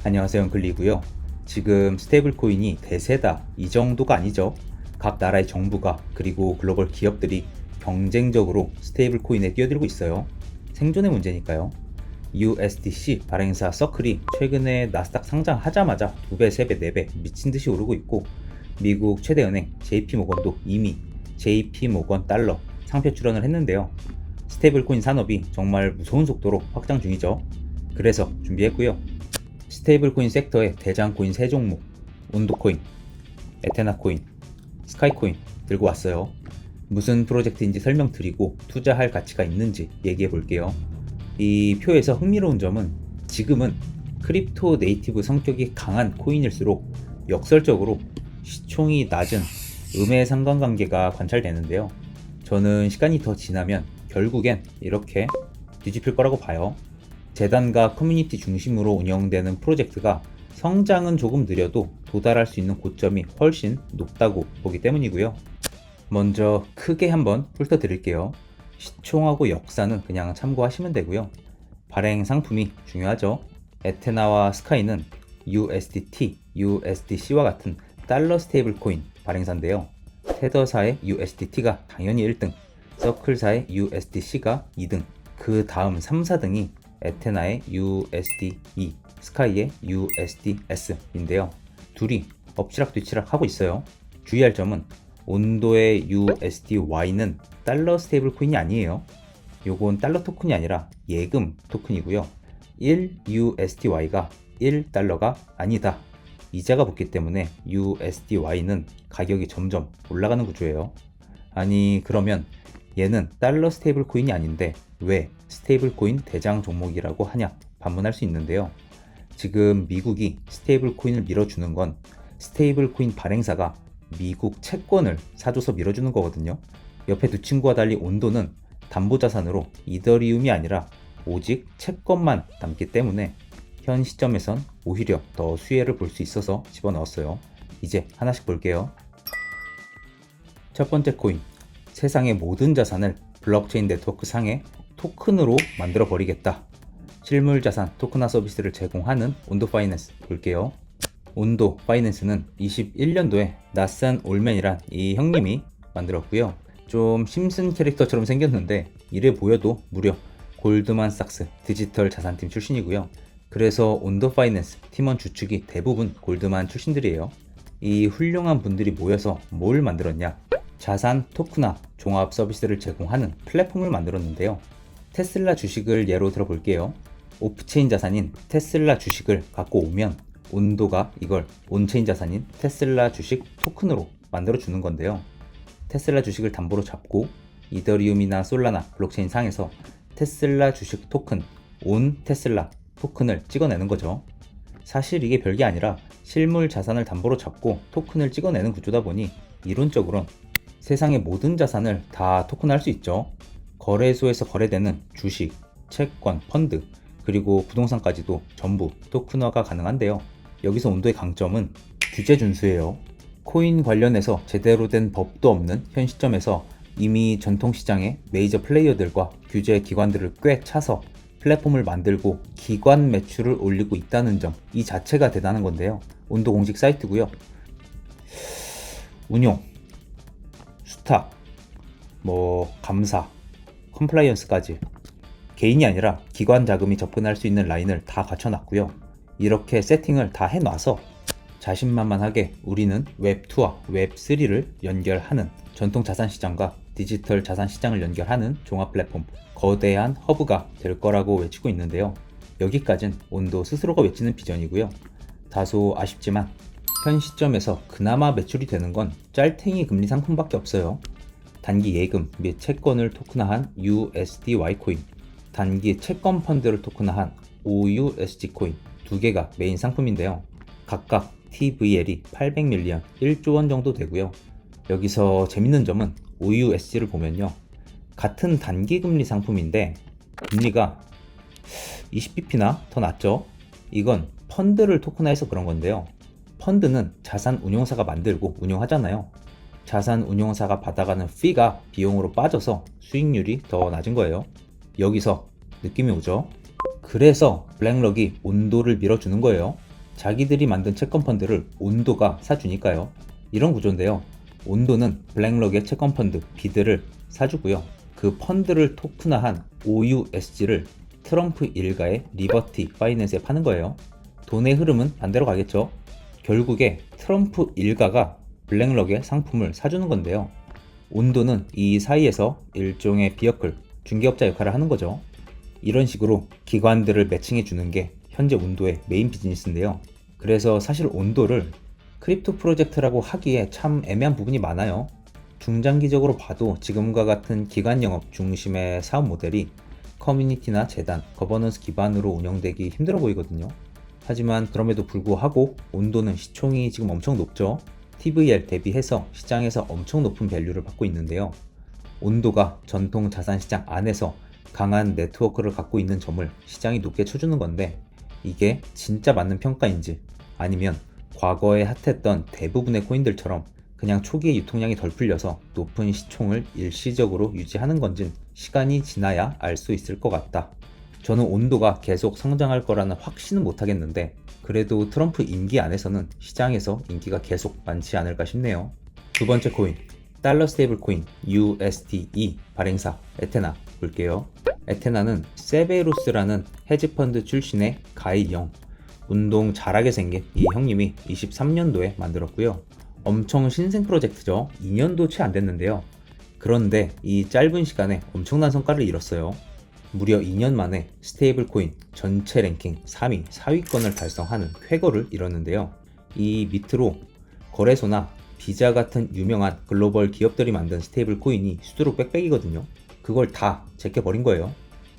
안녕하세요, 엉클리고요. 지금 스테이블 코인이 대세다 이 정도가 아니죠. 각 나라의 정부가 그리고 글로벌 기업들이 경쟁적으로 스테이블 코인에 뛰어들고 있어요. 생존의 문제니까요. USDC 발행사 서클이 최근에 나스닥 상장하자마자 2배, 3배, 4배 미친듯이 오르고 있고, 미국 최대 은행 JP모건도 이미 JP모건 달러 상표 출원을 했는데요. 스테이블 코인 산업이 정말 무서운 속도로 확장 중이죠. 그래서 준비했고요. 스테이블 코인 섹터의 대장 코인 3종목, 온도코인, 에테나코인, 스카이코인 들고 왔어요. 무슨 프로젝트인지 설명드리고 투자할 가치가 있는지 얘기해 볼게요. 이 표에서 흥미로운 점은 지금은 크립토 네이티브 성격이 강한 코인일수록 역설적으로 시총이 낮은 음의 상관관계가 관찰되는데요. 저는 시간이 더 지나면 결국엔 이렇게 뒤집힐 거라고 봐요. 재단과 커뮤니티 중심으로 운영되는 프로젝트가 성장은 조금 느려도 도달할 수 있는 고점이 훨씬 높다고 보기 때문이고요. 먼저 크게 한번 훑어드릴게요. 시총하고 역사는 그냥 참고하시면 되고요. 발행 상품이 중요하죠. 에테나와 스카이는 USDT, USDC와 같은 달러 스테이블 코인 발행사인데요. 테더사의 USDT가 당연히 1등, 서클사의 USDC가 2등, 그 다음 3, 4등이 에테나의 USDE, 스카이의 USDS인데요. 둘이 엎치락뒤치락 하고 있어요. 주의할 점은 온도의 USDY는 달러 스테이블 코인이 아니에요. 요건 달러 토큰이 아니라 예금 토큰이고요. 1USDY가 1달러가 아니다. 이자가 붙기 때문에 USDY는 가격이 점점 올라가는 구조예요. 아니, 그러면 얘는 달러 스테이블 코인이 아닌데 왜 스테이블 코인 대장 종목이라고 하냐 반문할 수 있는데요. 지금 미국이 스테이블 코인을 밀어주는 건 스테이블 코인 발행사가 미국 채권을 사줘서 밀어주는 거거든요. 옆에 두 친구와 달리 온도는 담보자산으로 이더리움이 아니라 오직 채권만 담기 때문에 현 시점에선 오히려 더 수혜를 볼 수 있어서 집어넣었어요. 이제 하나씩 볼게요. 첫 번째 코인, 세상의 모든 자산을 블록체인 네트워크 상의 토큰으로 만들어 버리겠다. 실물 자산 토큰화 서비스를 제공하는 온도 파이낸스 볼게요. 온도 파이낸스는 21년도에 낯선 올맨이란 이 형님이 만들었고요. 좀 심슨 캐릭터처럼 생겼는데 이래 보여도 무려 골드만삭스 디지털 자산팀 출신이고요. 그래서 온도 파이낸스 팀원 주축이 대부분 골드만 출신들이에요. 이 훌륭한 분들이 모여서 뭘 만들었냐? 자산 토큰화 종합 서비스를 제공하는 플랫폼을 만들었는데요. 테슬라 주식을 예로 들어볼게요. 오프체인 자산인 테슬라 주식을 갖고 오면 온도가 이걸 온체인 자산인 테슬라 주식 토큰으로 만들어 주는 건데요. 테슬라 주식을 담보로 잡고 이더리움이나 솔라나 블록체인 상에서 테슬라 주식 토큰 온 테슬라 토큰을 찍어내는 거죠. 사실 이게 별게 아니라 실물 자산을 담보로 잡고 토큰을 찍어내는 구조다 보니 이론적으로는 세상의 모든 자산을 다 토큰할 수 있죠. 거래소에서 거래되는 주식, 채권, 펀드, 그리고 부동산까지도 전부 토큰화가 가능한데요. 여기서 온도의 강점은 규제 준수예요. 코인 관련해서 제대로 된 법도 없는 현 시점에서 이미 전통시장의 메이저 플레이어들과 규제 기관들을 꽤 차서 플랫폼을 만들고 기관 매출을 올리고 있다는 점, 이 자체가 대단한 건데요. 온도 공식 사이트고요. 운용, 수탁, 감사, 컴플라이언스까지 개인이 아니라 기관 자금이 접근할 수 있는 라인을 다 갖춰놨고요. 이렇게 세팅을 다 해놔서 자신만만하게 우리는 웹2와 웹3를 연결하는 전통 자산시장과 디지털 자산시장을 연결하는 종합 플랫폼, 거대한 허브가 될 거라고 외치고 있는데요. 여기까진 온도 스스로가 외치는 비전이고요. 다소 아쉽지만 현 시점에서 그나마 매출이 되는 건 짤탱이 금리 상품밖에 없어요. 단기 예금 및 채권을 토큰화한 USDY 코인, 단기 채권 펀드를 토큰화한 OUSG 코인 두 개가 메인 상품인데요. 각각 TVL이 800밀리언 1조 원 정도 되고요. 여기서 재밌는 점은 OUSG를 보면요. 같은 단기 금리 상품인데 금리가 20bp나 더 낮죠. 이건 펀드를 토큰화해서 그런 건데요. 펀드는 자산 운용사가 만들고 운용하잖아요. 자산 운용사가 받아가는 피가 비용으로 빠져서 수익률이 더 낮은 거예요. 여기서 느낌이 오죠? 그래서 블랙럭이 온도를 밀어주는 거예요. 자기들이 만든 채권 펀드를 온도가 사주니까요. 이런 구조인데요. 온도는 블랙록의 채권 펀드 비드를 사주고요. 그 펀드를 토큰화한 OUSG를 트럼프 일가의 리버티 파이낸스에 파는 거예요. 돈의 흐름은 반대로 가겠죠. 결국에 트럼프 일가가 블랙록의 상품을 사주는 건데요. 온도는 이 사이에서 일종의 비어클, 중개업자 역할을 하는 거죠. 이런 식으로 기관들을 매칭해 주는 게 현재 온도의 메인 비즈니스인데요. 그래서 사실 온도를 크립토 프로젝트라고 하기에 참 애매한 부분이 많아요. 중장기적으로 봐도 지금과 같은 기관 영업 중심의 사업 모델이 커뮤니티나 재단, 거버넌스 기반으로 운영되기 힘들어 보이거든요. 하지만 그럼에도 불구하고 온도는 시총이 지금 엄청 높죠. TVL 대비해서 시장에서 엄청 높은 밸류를 받고 있는데요. 온도가 전통 자산시장 안에서 강한 네트워크를 갖고 있는 점을 시장이 높게 쳐주는 건데, 이게 진짜 맞는 평가인지 아니면 과거에 핫했던 대부분의 코인들처럼 그냥 초기에 유통량이 덜 풀려서 높은 시총을 일시적으로 유지하는 건진 시간이 지나야 알 수 있을 것 같다. 저는 온도가 계속 성장할 거라는 확신은 못하겠는데, 그래도 트럼프 임기 안에서는 시장에서 인기가 계속 많지 않을까 싶네요. 두 번째 코인, 달러 스테이블 코인 USDE 발행사 에테나 볼게요. 에테나는 세베루스라는 헤지펀드 출신의 가이영, 운동 잘하게 생긴 이 형님이 23년도에 만들었고요. 엄청 신생 프로젝트죠. 2년도 채 안 됐는데요. 그런데 이 짧은 시간에 엄청난 성과를 이뤘어요. 무려 2년 만에 스테이블 코인 전체 랭킹 3위, 4위권을 달성하는 쾌거를 이뤘는데요. 이 밑으로 거래소나 비자 같은 유명한 글로벌 기업들이 만든 스테이블 코인이 수두룩 빽빽이거든요. 그걸 다 제껴버린 거예요.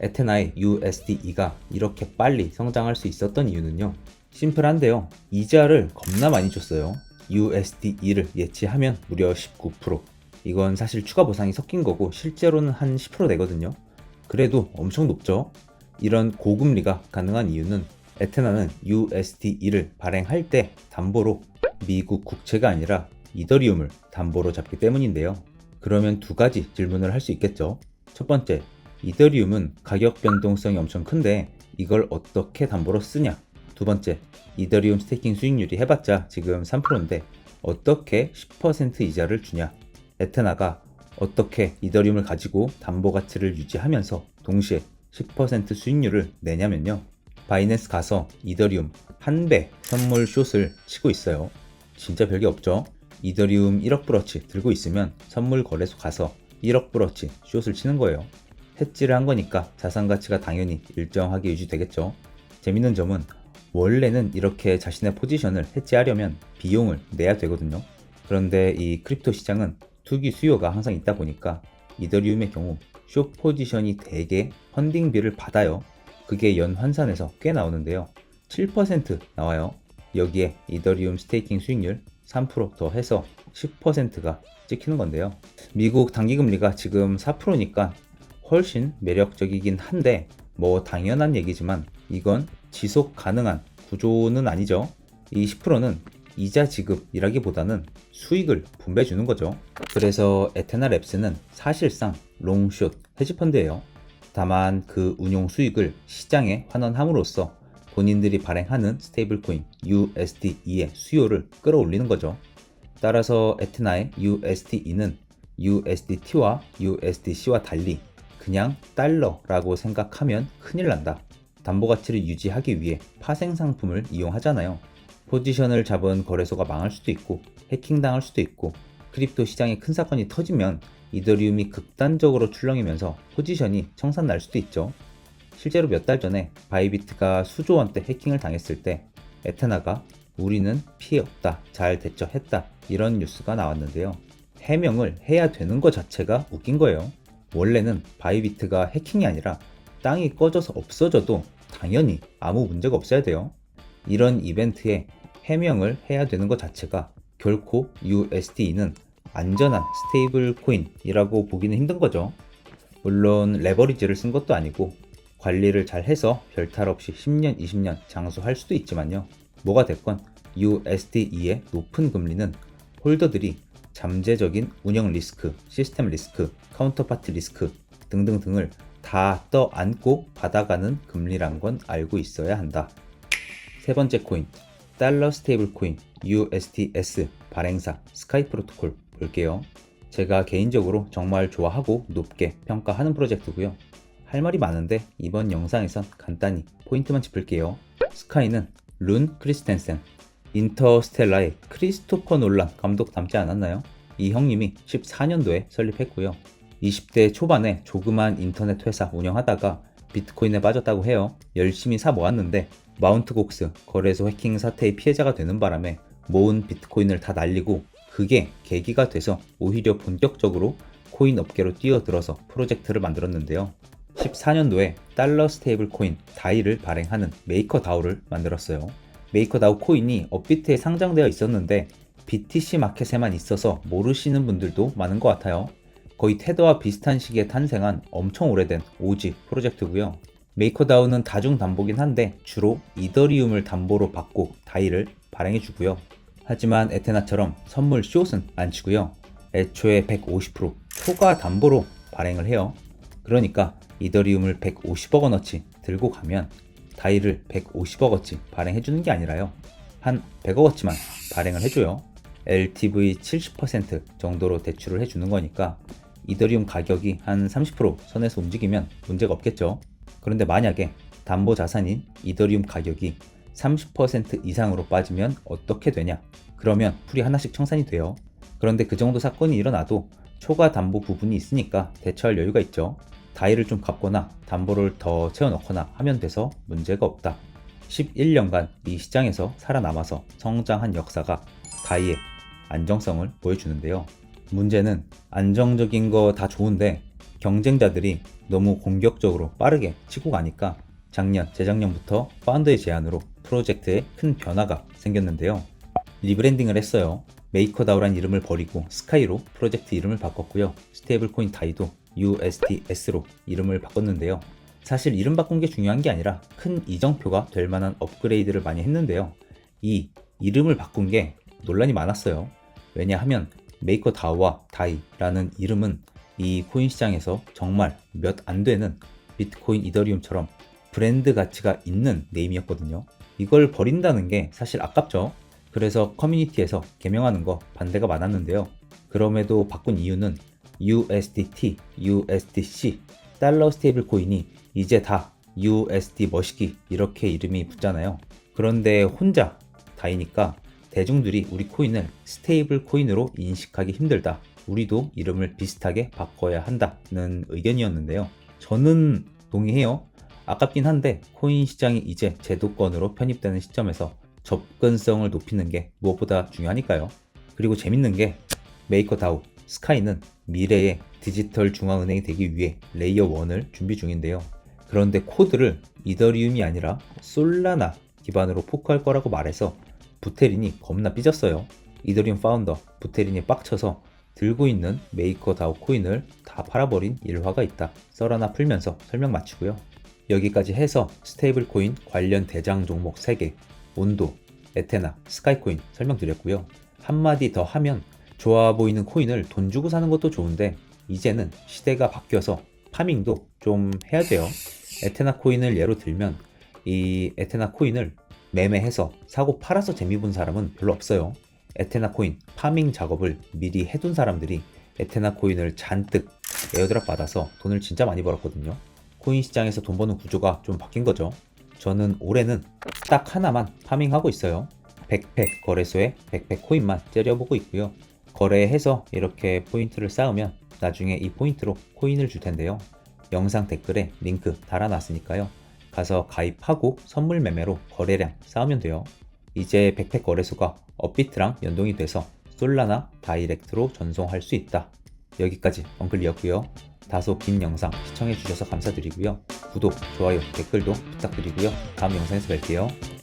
에테나의 USDE가 이렇게 빨리 성장할 수 있었던 이유는요. 심플한데요. 이자를 겁나 많이 줬어요. USDE를 예치하면 무려 19%. 이건 사실 추가 보상이 섞인 거고 실제로는 한 10% 되거든요. 그래도 엄청 높죠. 이런 고금리가 가능한 이유는 에테나는 USDE를 발행할 때 담보로 미국 국채가 아니라 이더리움을 담보로 잡기 때문인데요. 그러면 두 가지 질문을 할 수 있겠죠. 첫 번째, 이더리움은 가격 변동성이 엄청 큰데 이걸 어떻게 담보로 쓰냐? 두 번째, 이더리움 스테이킹 수익률이 해봤자 지금 3%인데 어떻게 10% 이자를 주냐? 에테나가 어떻게 이더리움을 가지고 담보 가치를 유지하면서 동시에 10% 수익률을 내냐면요. 바이낸스 가서 이더리움 1배 선물 숏을 치고 있어요. 진짜 별게 없죠. 이더리움 1억 브러치 들고 있으면 선물 거래소 가서 1억 브러치 숏을 치는 거예요. 해지를 한 거니까 자산 가치가 당연히 일정하게 유지되겠죠. 재밌는 점은 원래는 이렇게 자신의 포지션을 해지하려면 비용을 내야 되거든요. 그런데 이 크립토 시장은 투기 수요가 항상 있다 보니까 이더리움의 경우 숏 포지션이 대개 펀딩비를 받아요. 그게 연 환산해서 꽤 나오는데요. 7% 나와요. 여기에 이더리움 스테이킹 수익률 3% 더 해서 10%가 찍히는 건데요. 미국 단기금리가 지금 4%니까 훨씬 매력적이긴 한데 뭐 당연한 얘기지만 이건 지속 가능한 구조는 아니죠. 이 10%는 이자 지급이라기보다는 수익을 분배해 주는 거죠. 그래서 에테나 랩스는 사실상 롱숏 헤지펀드예요. 다만 그 운용 수익을 시장에 환원함으로써 본인들이 발행하는 스테이블코인 USDE의 수요를 끌어올리는 거죠. 따라서 에테나의 USDE는 USDT와 USDC와 달리 그냥 달러라고 생각하면 큰일 난다. 담보 가치를 유지하기 위해 파생 상품을 이용하잖아요. 포지션을 잡은 거래소가 망할 수도 있고 해킹당할 수도 있고 크립토 시장에 큰 사건이 터지면 이더리움이 극단적으로 출렁이면서 포지션이 청산 날 수도 있죠. 실제로 몇 달 전에 바이비트가 수조 원대 해킹을 당했을 때 에테나가 우리는 피해 없다, 잘 대처했다 이런 뉴스가 나왔는데요. 해명을 해야 되는 것 자체가 웃긴 거예요. 원래는 바이비트가 해킹이 아니라 땅이 꺼져서 없어져도 당연히 아무 문제가 없어야 돼요. 이런 이벤트에 해명을 해야 되는 것 자체가 결코 USDE는 안전한 스테이블 코인이라고 보기는 힘든 거죠. 물론 레버리지를 쓴 것도 아니고 관리를 잘 해서 별탈 없이 10년, 20년 장수할 수도 있지만요. 뭐가 됐건 USDE의 높은 금리는 홀더들이 잠재적인 운영 리스크, 시스템 리스크, 카운터파티 리스크 등등등을 다 떠안고 받아가는 금리란 건 알고 있어야 한다. 세 번째 코인, 달러 스테이블 코인 USDS 발행사 스카이 프로토콜 볼게요. 제가 개인적으로 정말 좋아하고 높게 평가하는 프로젝트고요. 할 말이 많은데 이번 영상에선 간단히 포인트만 짚을게요. 스카이는 룬 크리스텐센, 인터스텔라의 크리스토퍼 놀란 감독 닮지 않았나요? 이 형님이 14년도에 설립했고요. 20대 초반에 조그만 인터넷 회사 운영하다가 비트코인에 빠졌다고 해요. 열심히 사 모았는데 마운트 곡스 거래소 해킹 사태의 피해자가 되는 바람에 모은 비트코인을 다 날리고, 그게 계기가 돼서 오히려 본격적으로 코인 업계로 뛰어들어서 프로젝트를 만들었는데요. 14년도에 달러 스테이블 코인 다이를 발행하는 메이커다오를 만들었어요. 메이커다오 코인이 업비트에 상장되어 있었는데 BTC 마켓에만 있어서 모르시는 분들도 많은 것 같아요. 거의 테더와 비슷한 시기에 탄생한 엄청 오래된 오지 프로젝트고요. 메이커다오는 다중담보긴 한데 주로 이더리움을 담보로 받고 다이를 발행해주고요. 하지만 에테나처럼 선물 숏은 안 치고요. 애초에 150% 초과 담보로 발행을 해요. 그러니까 이더리움을 150억 원어치 들고 가면 다이를 150억 원어치 발행해주는 게 아니라요, 한 100억 원어치만 발행을 해줘요. LTV 70% 정도로 대출을 해주는 거니까 이더리움 가격이 한 30% 선에서 움직이면 문제가 없겠죠. 그런데 만약에 담보 자산인 이더리움 가격이 30% 이상으로 빠지면 어떻게 되냐? 그러면 풀이 하나씩 청산이 돼요. 그런데 그 정도 사건이 일어나도 초과 담보 부분이 있으니까 대처할 여유가 있죠. 다이를 좀 갚거나 담보를 더 채워넣거나 하면 돼서 문제가 없다. 11년간 이 시장에서 살아남아서 성장한 역사가 다이의 안정성을 보여주는데요. 문제는 안정적인 거 다 좋은데 경쟁자들이 너무 공격적으로 빠르게 치고 가니까 작년, 재작년부터 파운더의 제안으로 프로젝트에 큰 변화가 생겼는데요. 리브랜딩을 했어요. 메이커다오란 이름을 버리고 스카이로 프로젝트 이름을 바꿨고요. 스테이블 코인 다이도 USDS로 이름을 바꿨는데요. 사실 이름 바꾼 게 중요한 게 아니라 큰 이정표가 될 만한 업그레이드를 많이 했는데요. 이 이름을 바꾼 게 논란이 많았어요. 왜냐하면 메이커다오와 다이라는 이름은 이 코인 시장에서 정말 몇 안 되는 비트코인, 이더리움처럼 브랜드 가치가 있는 네임이었거든요. 이걸 버린다는 게 사실 아깝죠. 그래서 커뮤니티에서 개명하는 거 반대가 많았는데요. 그럼에도 바꾼 이유는 USDT, USDC, 달러 스테이블 코인이 이제 다 USD 머시기 이렇게 이름이 붙잖아요. 그런데 혼자 다이니까 대중들이 우리 코인을 스테이블 코인으로 인식하기 힘들다. 우리도 이름을 비슷하게 바꿔야 한다는 의견이었는데요. 저는 동의해요. 아깝긴 한데 코인 시장이 이제 제도권으로 편입되는 시점에서 접근성을 높이는 게 무엇보다 중요하니까요. 그리고 재밌는 게 메이커다오, 스카이는 미래의 디지털 중앙은행이 되기 위해 레이어 1을 준비 중인데요. 그런데 코드를 이더리움이 아니라 솔라나 기반으로 포크할 거라고 말해서 부테린이 겁나 삐졌어요. 이더리움 파운더 부테린이 빡쳐서 들고 있는 메이커다오 코인을 다 팔아버린 일화가 있다. 썰 하나 풀면서 설명 마치고요. 여기까지 해서 스테이블 코인 관련 대장 종목 3개, 온도, 에테나, 스카이코인 설명드렸고요. 한마디 더 하면 좋아 보이는 코인을 돈 주고 사는 것도 좋은데 이제는 시대가 바뀌어서 파밍도 좀 해야 돼요. 에테나 코인을 예로 들면 이 에테나 코인을 매매해서 사고 팔아서 재미 본 사람은 별로 없어요. 에테나 코인 파밍 작업을 미리 해둔 사람들이 에테나 코인을 잔뜩 에어드랍 받아서 돈을 진짜 많이 벌었거든요. 코인 시장에서 돈 버는 구조가 좀 바뀐 거죠. 저는 올해는 딱 하나만 파밍하고 있어요. 백팩 거래소에 백팩 코인만 째려보고 있고요. 거래해서 이렇게 포인트를 쌓으면 나중에 이 포인트로 코인을 줄 텐데요. 영상 댓글에 링크 달아놨으니까요. 가서 가입하고 선물 매매로 거래량 쌓으면 돼요. 이제 백팩 거래소가 업비트랑 연동이 돼서 솔라나 다이렉트로 전송할 수 있다. 여기까지 엉클리였고요. 다소 긴 영상 시청해주셔서 감사드리고요. 구독, 좋아요, 댓글도 부탁드리고요. 다음 영상에서 뵐게요.